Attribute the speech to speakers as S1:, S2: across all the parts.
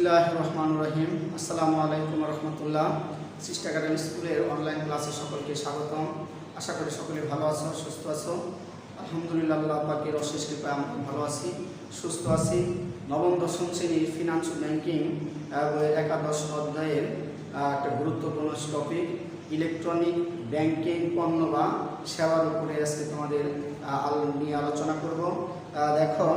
S1: বিসমিল্লাহির রহমানির রহিম। আসসালামু আলাইকুম রহমতুল্লাহ। সিস্ট একাডেমি স্কুলের অনলাইন ক্লাসে সকলকে স্বাগতম। আশা করি সকলে ভালো আছো, সুস্থ আছো। আলহামদুলিল্লাহ, আল্লাহ পাকের অশেষ কৃপায় আমরা ভালো আছি, সুস্থ আছি। নবম দশম শ্রেণীর ফিনান্স ব্যাংকিং বইয়ের একাদশ অধ্যায়ের একটা গুরুত্বপূর্ণ টপিক ইলেকট্রনিক ব্যাংকিং পণ্য বা সেবার উপরে আজকে তোমাদের নিয়ে আলোচনা করব। দেখো,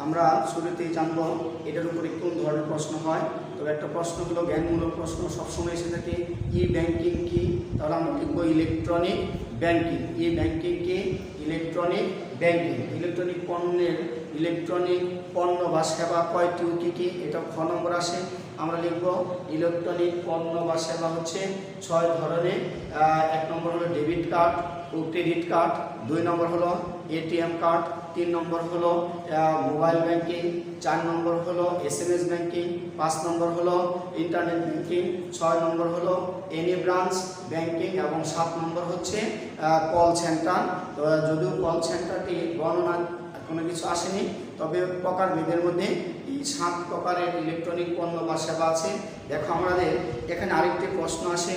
S1: আমরা শুরুতেই জানবো এটার উপরে কোন ধরনের প্রশ্ন হয়। তবে একটা প্রশ্ন হলো জ্ঞানমূলক প্রশ্ন, সবসময় এসে থাকে ই ব্যাংকিং কি। তাহলে আমরা লিখব ইলেকট্রনিক ব্যাংকিং। ই ব্যাংকিং কি? Electronic banking. ইলেকট্রনিক পণ্য বা সেবা কয়টি কী কী, এটা খ নম্বর আসে। আমরা লিখব ইলেকট্রনিক পণ্য বা সেবা হচ্ছে 6 ধরনের। 1 নম্বর হলো ডেবিট কার্ড ও ক্রেডিট কার্ড, 2 নম্বর হলো এটিএম কার্ড, 3 নম্বর হলো মোবাইল ব্যাংকিং, 4 নম্বর হলো SMS ব্যাংকিং, 5 নম্বর হলো ইন্টারনেট ব্যাংকিং, 6 নম্বর হলো এনি ব্রাঞ্চ ব্যাংকিং এবং 7 নম্বর হচ্ছে কল সেন্টার। তো যদিও কল সেন্টারটি বর্ণনা কোনো কিছু আসেনি, তবে প্রকারভেদের মধ্যে এই 7 প্রকারের ইলেকট্রনিক পণ্য বা সেবা আছে। দেখো, আমাদের এখানে আরেকটি প্রশ্ন আসে,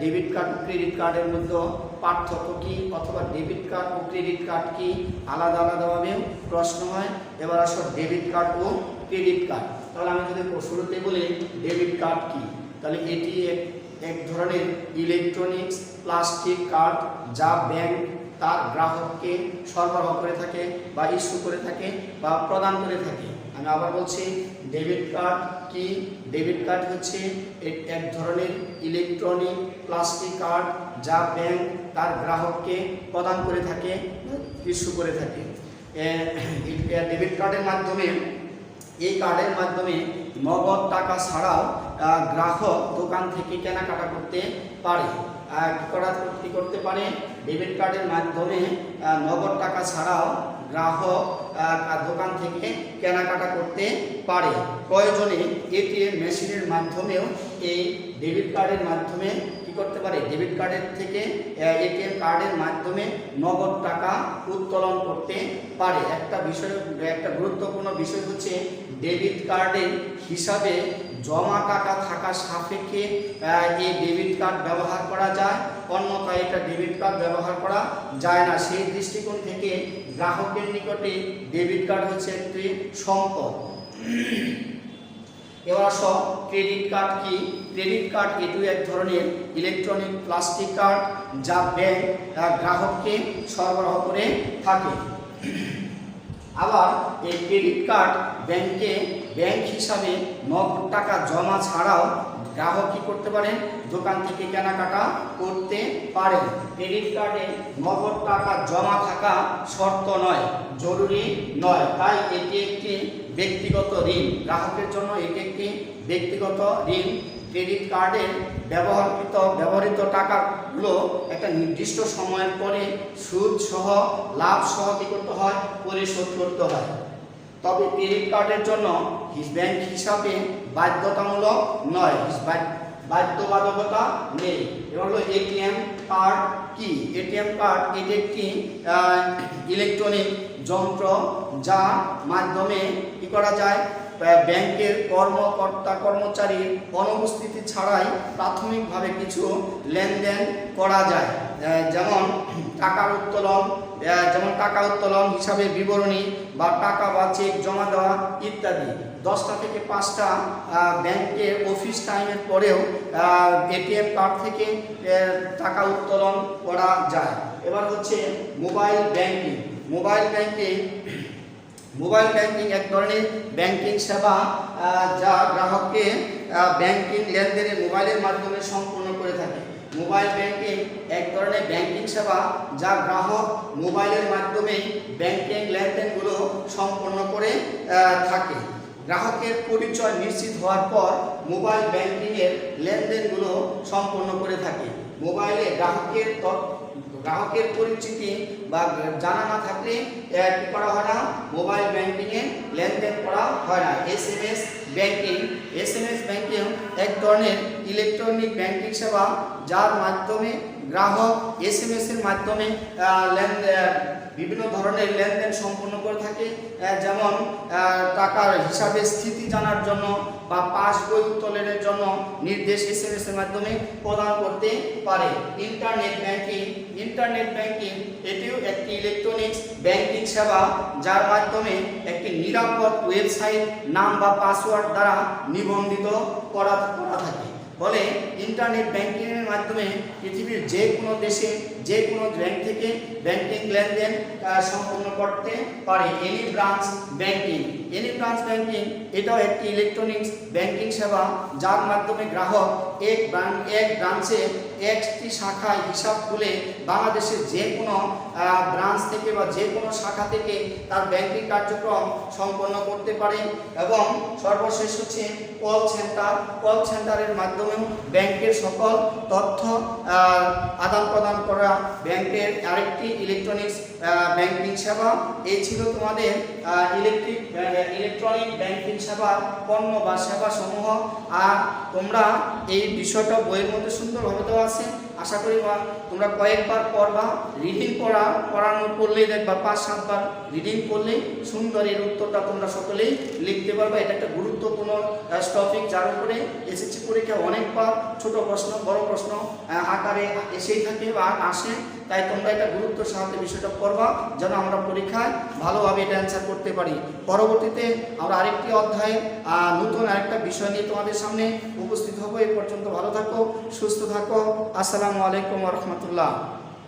S1: ডেবিট কার্ড ও ক্রেডিট কার্ডের মধ্যে পার্থক্য কী, অথবা ডেবিট কার্ড ও ক্রেডিট কার্ড কি আলাদা আলাদাভাবেও প্রশ্ন হয়। এবার আসো ডেবিট কার্ড ও ক্রেডিট কার্ড। তাহলে আমি যদি শুরুতে বলি ডেবিট কার্ড কি, তাহলে এটি এক ধরনের ইলেকট্রনিক্স প্লাস্টিক কার্ড যা ব্যাংক তার গ্রাহককে সরবরাহ করে থাকে বা ইস্যু করে থাকে বা প্রদান করে থাকে। আমি আবার বলছি, ডেবিট কার্ড কি? ডেবিট কার্ড হচ্ছে এক ধরনের ইলেকট্রনিক প্লাস্টিক কার্ড যা ব্যাংক তার গ্রাহককে প্রদান করে থাকে, ইস্যু করে থাকে। ডেবিট কার্ডের মাধ্যমে, এই কার্ডের মাধ্যমে নগদ টাকা ছাড়াও গ্রাহক দোকান থেকে কেনাকাটা করতে পারে। কি করতে পারে? ডেবিট কার্ডের মাধ্যমে নগদ টাকা ছাড়াও গ্রাহক দোকান থেকে কেনাকাটা করতে পারে। প্রয়োজনে এটিএম মেশিনের মাধ্যমেও এই ডেবিট কার্ডের মাধ্যমে কি করতে পারে? ডেবিট কার্ডের থেকে এটিএম কার্ডের মাধ্যমে নগদ টাকা উত্তোলন করতে পারে। একটা গুরুত্বপূর্ণ বিষয় হচ্ছে ডেবিট কার্ডের হিসাবে জমা টাকা থাকা সাপেক্ষে এই ডেবিট কার্ড ব্যবহার করা যায়, অন্যথায় এটা ডেবিট কার্ড ব্যবহার করা যায় না। সেই দৃষ্টিকোণ থেকে গ্রাহকের নিকটে ডেবিট কার্ড হচ্ছে একটি সম্পদ। এবার আসো ক্রেডিট কার্ড কি। ক্রেডিট কার্ড এটিও এক ধরনের ইলেকট্রনিক প্লাস্টিক কার্ড যা ব্যাংক গ্রাহককে সরবরাহ করে থাকে। আবার এই ক্রেডিট কার্ড ব্যাংক হিসাবে নগদ টাকা জমা ছাড়াও গ্রাহক কি করতে পারেন? দোকান থেকে কেনাকাটা করতে পারেন। ক্রেডিট কার্ডে নগদ টাকা জমা থাকা শর্ত নয়, জরুরি নয়, তাই এটি একটি ব্যক্তিগত ঋণ। গ্রাহকের জন্য এটি একটি ব্যক্তিগত ঋণ। ক্রেডিট কার্ডের ব্যবহৃত টাকাগুলো একটা নির্দিষ্ট সময়ের পরে সুদ সহ লাভ সহ কি করতে হয়? পরিশোধ করতে হয়। তবে ক্রেডিট কার্ডের জন্য ব্যাংক হিসাবে বাধ্যতামূলক নয়, বাধ্যবাধকতা নেই। এবার হলো এটিএম কার্ড কি। এটিএম কার্ড এটি একটি ইলেকট্রনিক যন্ত্র যার মাধ্যমে কি করা যায়? ব্যাংকের কর্মচারীর অনুপস্থিতি ছাড়াই প্রাথমিকভাবে কিছু লেনদেন করা যায়, যেমন টাকা উত্তোলন, হিসাবে বিবরণী বা টাকা বা চেক জমা দেওয়া ইত্যাদি। 10টা থেকে 5টা ব্যাংকের অফিস টাইমের পরেও এটিএম কার্ড থেকে টাকা উত্তোলন করা যায়। এবার হচ্ছে মোবাইল ব্যাংকিং। মোবাইল ব্যাংকিং এক ধরনের ব্যাংকিং সেবা যা গ্রাহককে ব্যাংকিং লেনদেনের মোবাইলের মাধ্যমে সম্পূর্ণ করে থাকে। মোবাইল ব্যাংকিং এক ধরনের ব্যাংকিং সেবা যা গ্রাহক মোবাইলের মাধ্যমে ব্যাংকিং লেনদেনগুলো সম্পন্ন করে থাকে। গ্রাহকের পরিচয় নিশ্চিত হওয়ার পর মোবাইল ব্যাংকিংয়ের লেনদেনগুলো সম্পন্ন করে থাকে। মোবাইলে গ্রাহকের পরিচিতি বা জানা না থাকলে কি করা হয় না? মোবাইল ব্যাংকিংয়ে লেনদেন করা হয় না। SMS ব্যাংকিং এক ধরনের ইলেকট্রনিক ব্যাংকিং সেবা যার মাধ্যমে গ্রাহক SMS এর মাধ্যমে বিভিন্ন ধরনের লেনদেন সম্পন্ন করে থাকে, যেমন টাকার হিসাবে স্থিতি জানার জন্য বা পাসবই উত্তোলনের জন্য নির্দেশ SMS এর মাধ্যমে প্রদান করতে পারে। ইন্টারনেট ব্যাংকিং এটিও একটি ইলেকট্রনিক্স ব্যাংকিং সেবা, যার মাধ্যমে একটি নিরাপদ ওয়েবসাইট নাম বা পাসওয়ার্ড দ্বারা নিবন্ধিত করা থাকে। বলে ইন্টারনেট ব্যাংকিংয়ের মাধ্যমে পৃথিবীর যে কোনো দেশে যে কোনো ব্যাংক থেকে ব্যাংকিং লেনদেন সম্পন্ন করতে পারে। এনি ব্রাঞ্চ ব্যাংকিং এটাও একটি ইলেকট্রনিক্স ব্যাংকিং সেবা, যার মাধ্যমে গ্রাহক এক ব্রাঞ্চে একটি শাখায় হিসাব খুলে বাংলাদেশের যে কোনো ব্রাঞ্চ থেকে বা যে কোনো শাখা থেকে তার ব্যাংকিং কার্যক্রম সম্পন্ন করতে পারে। এবং সর্বশেষ হচ্ছে কল সেন্টারের মাধ্যমেও ব্যাংকের সকল তথ্য আদান প্রদান করা ব্যাংকের আরেকটি ইলেকট্রনিক্স ব্যাংকিং সেবা। এই ছিল তোমাদের ইলেকট্রনিক ব্যাংকিং সেবার পণ্য বা সেবা সমূহ। আর তোমরা এই বিষয়টা বইয়ের মধ্যে সুন্দরভাবে দেওয়া আছে, আশা করি তোমরা কয়েকবার পড়বা, রিডিং পড়ানো করলেই দেখবা 5-7 বার রিডিং করলেই সুন্দর এর উত্তরটা তোমরা সকলেই লিখতে পারবে। এটা একটা গুরুত্বপূর্ণ টপিক, যার উপরে SSC পরীক্ষা অনেকবার ছোট প্রশ্ন বড় প্রশ্ন আকারে এসেই থাকে বা আসে। তাই তোমরা এটা গুরুত্ব সাথে বিষয়টা পড়বা, যেন আমরা পরীক্ষায় ভালোভাবে এটা অ্যান্সার করতে পারি। পরবর্তীতে আমরা আরেকটি অধ্যায়ে নতুন আরেকটা বিষয় নিয়ে তোমাদের সামনে উপস্থিত হবো। এই পর্যন্ত ভালো থাকো, সুস্থ থাকো। আসসালামু আলাইকুম ওয়া রাহমাতুল্লাহ।